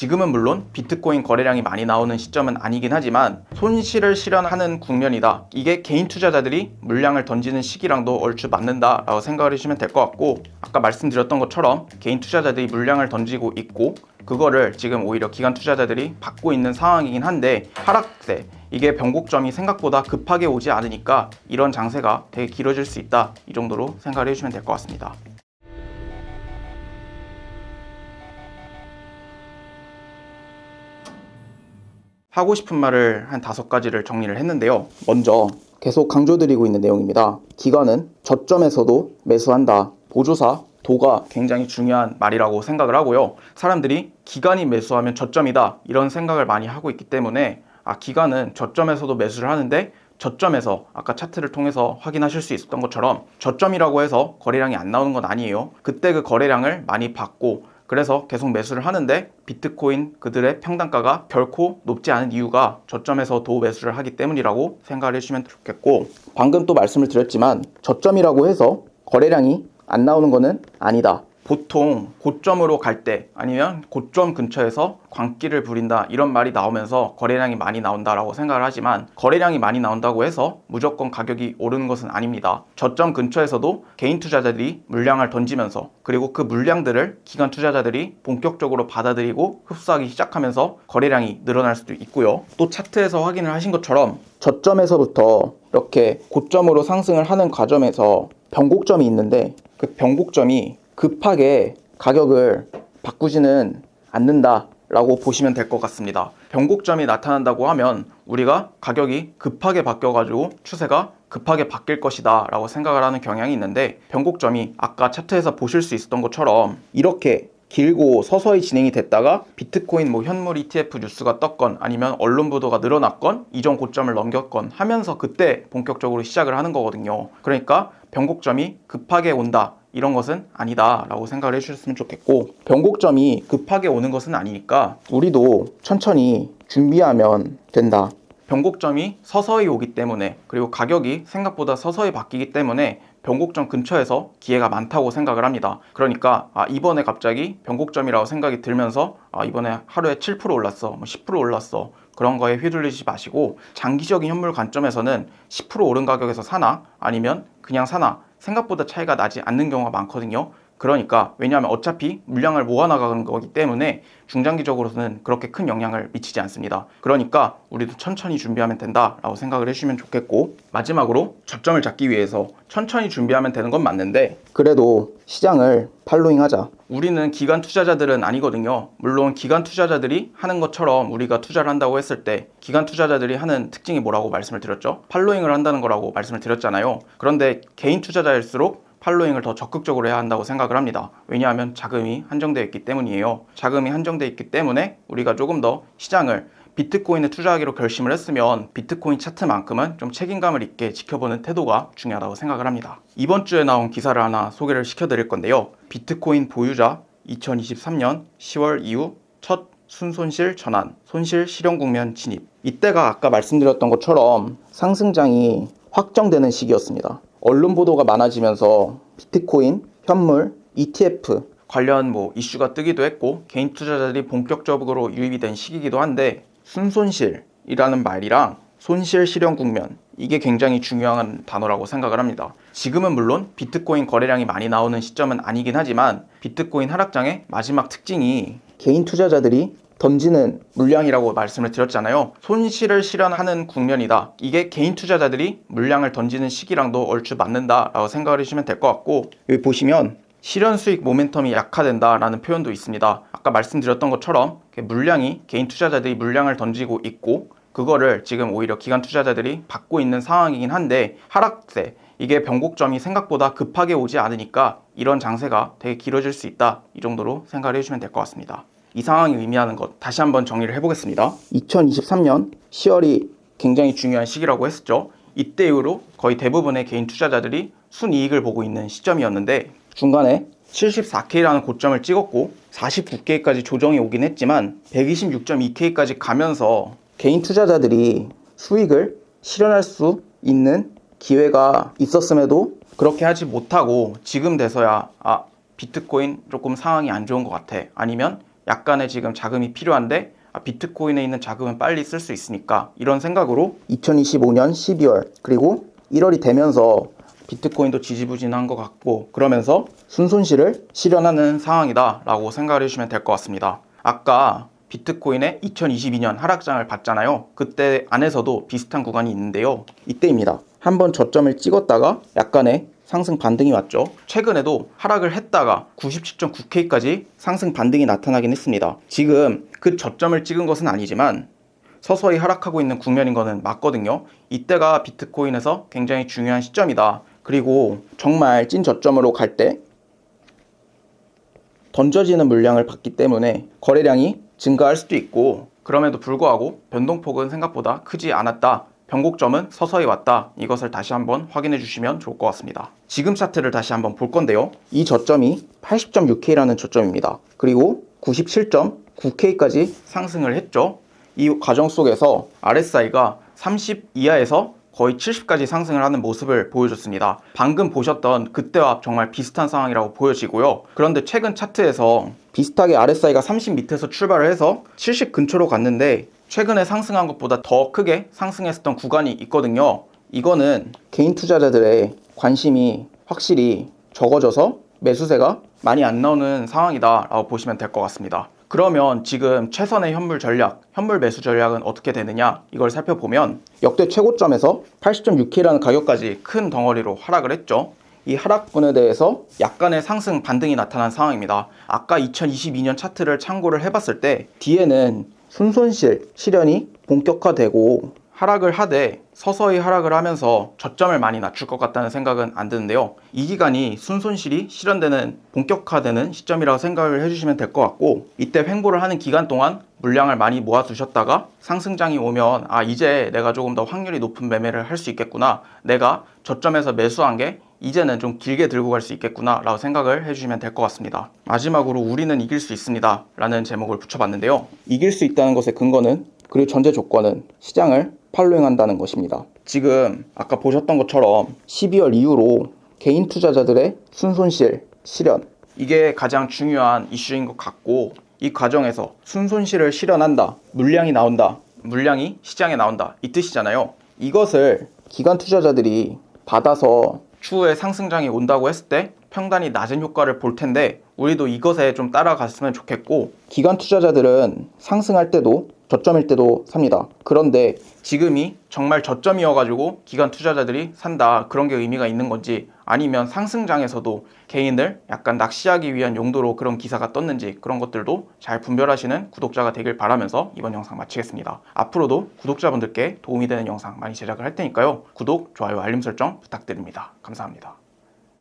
지금은 물론 비트코인 거래량이 많이 나오는 시점은 아니긴 하지만 손실을 실현하는 국면이다. 이게 개인 투자자들이 물량을 던지는 시기랑도 얼추 맞는다라고 생각을 해주시면 될 것 같고, 아까 말씀드렸던 것처럼 개인 투자자들이 물량을 던지고 있고 그거를 지금 오히려 기관 투자자들이 받고 있는 상황이긴 한데, 하락세, 이게 변곡점이 생각보다 급하게 오지 않으니까 이런 장세가 되게 길어질 수 있다, 이 정도로 생각을 해주시면 될 것 같습니다. 하고 싶은 말을 한 5가지를 정리를 했는데요. 먼저 계속 강조드리고 있는 내용입니다. 기관은 저점에서도 매수한다. 보조사 도가 굉장히 중요한 말이라고 생각을 하고요. 사람들이 기관이 매수하면 저점이다, 이런 생각을 많이 하고 있기 때문에 기관은 저점에서도 매수를 하는데, 저점에서 아까 차트를 통해서 확인하실 수 있었던 것처럼 저점이라고 해서 거래량이 안 나오는 건 아니에요. 그때 그 거래량을 많이 받고 그래서 계속 매수를 하는데, 비트코인 그들의 평단가가 결코 높지 않은 이유가 저점에서 도 매수를 하기 때문이라고 생각을 해주시면 좋겠고, 방금 또 말씀을 드렸지만 저점이라고 해서 거래량이 안 나오는 거는 아니다. 보통 고점으로 갈 때 아니면 고점 근처에서 광기를 부린다, 이런 말이 나오면서 거래량이 많이 나온다라고 생각을 하지만, 거래량이 많이 나온다고 해서 무조건 가격이 오르는 것은 아닙니다. 저점 근처에서도 개인 투자자들이 물량을 던지면서, 그리고 그 물량들을 기관 투자자들이 본격적으로 받아들이고 흡수하기 시작하면서 거래량이 늘어날 수도 있고요. 또 차트에서 확인을 하신 것처럼 저점에서부터 이렇게 고점으로 상승을 하는 과정에서 변곡점이 있는데, 그 변곡점이 급하게 가격을 바꾸지는 않는다 라고 보시면 될 것 같습니다. 변곡점이 나타난다고 하면 우리가 가격이 급하게 바뀌어가지고 추세가 급하게 바뀔 것이다 라고 생각을 하는 경향이 있는데, 변곡점이 아까 차트에서 보실 수 있었던 것처럼 이렇게 길고 서서히 진행이 됐다가 비트코인 현물 ETF 뉴스가 떴건 아니면 언론 보도가 늘어났건 이전 고점을 넘겼건 하면서 그때 본격적으로 시작을 하는 거거든요. 그러니까 변곡점이 급하게 온다, 이런 것은 아니다 라고 생각을 해주셨으면 좋겠고, 변곡점이 급하게 오는 것은 아니니까 우리도 천천히 준비하면 된다. 변곡점이 서서히 오기 때문에, 그리고 가격이 생각보다 서서히 바뀌기 때문에 변곡점 근처에서 기회가 많다고 생각을 합니다. 그러니까 이번에 갑자기 변곡점이라고 생각이 들면서 이번에 하루에 7% 올랐어, 10% 올랐어, 그런 거에 휘둘리지 마시고, 장기적인 현물 관점에서는 10% 오른 가격에서 사나 아니면 그냥 사나 생각보다 차이가 나지 않는 경우가 많거든요. 그러니까 왜냐하면 어차피 물량을 모아나가는 거기 때문에 중장기적으로는 그렇게 큰 영향을 미치지 않습니다. 그러니까 우리도 천천히 준비하면 된다라고 생각을 해주시면 좋겠고, 마지막으로 저점을 잡기 위해서 천천히 준비하면 되는 건 맞는데, 그래도 시장을 팔로잉하자. 우리는 기관 투자자들은 아니거든요. 물론 기관 투자자들이 하는 것처럼 우리가 투자를 한다고 했을 때 기관 투자자들이 하는 특징이 뭐라고 말씀을 드렸죠? 팔로잉을 한다는 거라고 말씀을 드렸잖아요. 그런데 개인 투자자일수록 팔로잉을 더 적극적으로 해야 한다고 생각을 합니다. 왜냐하면 자금이 한정되어 있기 때문이에요. 자금이 한정되어 있기 때문에 우리가 조금 더 시장을 비트코인에 투자하기로 결심을 했으면 비트코인 차트만큼은 좀 책임감을 있게 지켜보는 태도가 중요하다고 생각을 합니다. 이번 주에 나온 기사를 하나 소개를 시켜드릴 건데요. 비트코인 보유자 2023년 10월 이후 첫 순손실 전환, 손실 실현 국면 진입. 이때가 아까 말씀드렸던 것처럼 상승장이 확정되는 시기였습니다. 언론 보도가 많아지면서 비트코인, 현물, ETF 관련 이슈가 뜨기도 했고, 개인 투자자들이 본격적으로 유입이 된 시기이기도 한데, 순손실이라는 말이랑 손실 실현 국면, 이게 굉장히 중요한 단어라고 생각을 합니다. 지금은 물론 비트코인 거래량이 많이 나오는 시점은 아니긴 하지만, 비트코인 하락장의 마지막 특징이 개인 투자자들이 던지는 물량이라고 말씀을 드렸잖아요. 손실을 실현하는 국면이다. 이게 개인 투자자들이 물량을 던지는 시기랑도 얼추 맞는다라고 생각을 해주시면 될 것 같고, 여기 보시면 실현 수익 모멘텀이 약화된다라는 표현도 있습니다. 아까 말씀드렸던 것처럼 개인 투자자들이 물량을 던지고 있고 그거를 지금 오히려 기관 투자자들이 받고 있는 상황이긴 한데, 하락세, 이게 변곡점이 생각보다 급하게 오지 않으니까 이런 장세가 되게 길어질 수 있다, 이 정도로 생각을 해주시면 될 것 같습니다. 이 상황이 의미하는 것 다시 한번 정리를 해보겠습니다. 2023년 10월이 굉장히 중요한 시기라고 했었죠. 이때 이후로 거의 대부분의 개인 투자자들이 순이익을 보고 있는 시점이었는데, 중간에 74K라는 고점을 찍었고 49K까지 조정이 오긴 했지만 126.2K까지 가면서 개인 투자자들이 수익을 실현할 수 있는 기회가 있었음에도 그렇게 하지 못하고 지금 돼서야 비트코인 조금 상황이 안 좋은 것 같아, 아니면 약간의 지금 자금이 필요한데 비트코인에 있는 자금은 빨리 쓸 수 있으니까 이런 생각으로 2025년 12월 그리고 1월이 되면서 비트코인도 지지부진한 것 같고 그러면서 순손실을 실현하는 상황이다 라고 생각을 해주시면 될 것 같습니다. 아까 비트코인의 2022년 하락장을 봤잖아요. 그때 안에서도 비슷한 구간이 있는데요. 이때입니다. 한번 저점을 찍었다가 약간의 상승 반등이 왔죠. 최근에도 하락을 했다가 97.9K까지 상승 반등이 나타나긴 했습니다. 지금 그 저점을 찍은 것은 아니지만 서서히 하락하고 있는 국면인 거는 맞거든요. 이때가 비트코인에서 굉장히 중요한 시점이다. 그리고 정말 찐 저점으로 갈 때 던져지는 물량을 받기 때문에 거래량이 증가할 수도 있고 그럼에도 불구하고 변동폭은 생각보다 크지 않았다. 변곡점은 서서히 왔다. 이것을 다시 한번 확인해 주시면 좋을 것 같습니다. 지금 차트를 다시 한번 볼 건데요. 이 저점이 80.6K라는 저점입니다. 그리고 97.9K까지 상승을 했죠. 이 과정 속에서 RSI가 30 이하에서 거의 70까지 상승을 하는 모습을 보여줬습니다. 방금 보셨던 그때와 정말 비슷한 상황이라고 보여지고요. 그런데 최근 차트에서 비슷하게 RSI가 30 밑에서 출발을 해서 70 근처로 갔는데 최근에 상승한 것보다 더 크게 상승했었던 구간이 있거든요. 이거는 개인 투자자들의 관심이 확실히 적어져서 매수세가 많이 안 나오는 상황이다 라고 보시면 될 것 같습니다. 그러면 지금 최선의 현물 전략, 현물 매수 전략은 어떻게 되느냐 이걸 살펴보면 역대 최고점에서 80.6K라는 가격까지 큰 덩어리로 하락을 했죠. 이 하락분에 대해서 약간의 상승 반등이 나타난 상황입니다. 아까 2022년 차트를 참고를 해봤을 때 뒤에는 순손실 실현이 본격화되고 하락을 하되 서서히 하락을 하면서 저점을 많이 낮출 것 같다는 생각은 안 드는데요. 이 기간이 순손실이 실현되는 본격화되는 시점이라고 생각을 해주시면 될 것 같고 이때 횡보를 하는 기간 동안 물량을 많이 모아두셨다가 상승장이 오면 이제 내가 조금 더 확률이 높은 매매를 할 수 있겠구나. 내가 저점에서 매수한 게 이제는 좀 길게 들고 갈 수 있겠구나 라고 생각을 해주시면 될 것 같습니다. 마지막으로 우리는 이길 수 있습니다 라는 제목을 붙여봤는데요. 이길 수 있다는 것의 근거는 그리고 전제 조건은 시장을 팔로잉한다는 것입니다. 지금 아까 보셨던 것처럼 12월 이후로 개인 투자자들의 순손실 실현 이게 가장 중요한 이슈인 것 같고 이 과정에서 순손실을 실현한다, 물량이 나온다, 물량이 시장에 나온다 이 뜻이잖아요. 이것을 기관 투자자들이 받아서 추후에 상승장이 온다고 했을 때 평단이 낮은 효과를 볼 텐데 우리도 이것에 좀 따라갔으면 좋겠고 기관 투자자들은 상승할 때도 저점일 때도 삽니다. 그런데 지금이 정말 저점이어가지고 기관 투자자들이 산다 그런 게 의미가 있는 건지 아니면 상승장에서도 개인을 약간 낚시하기 위한 용도로 그런 기사가 떴는지 그런 것들도 잘 분별하시는 구독자가 되길 바라면서 이번 영상 마치겠습니다. 앞으로도 구독자분들께 도움이 되는 영상 많이 제작을 할 테니까요. 구독, 좋아요, 알림 설정 부탁드립니다. 감사합니다.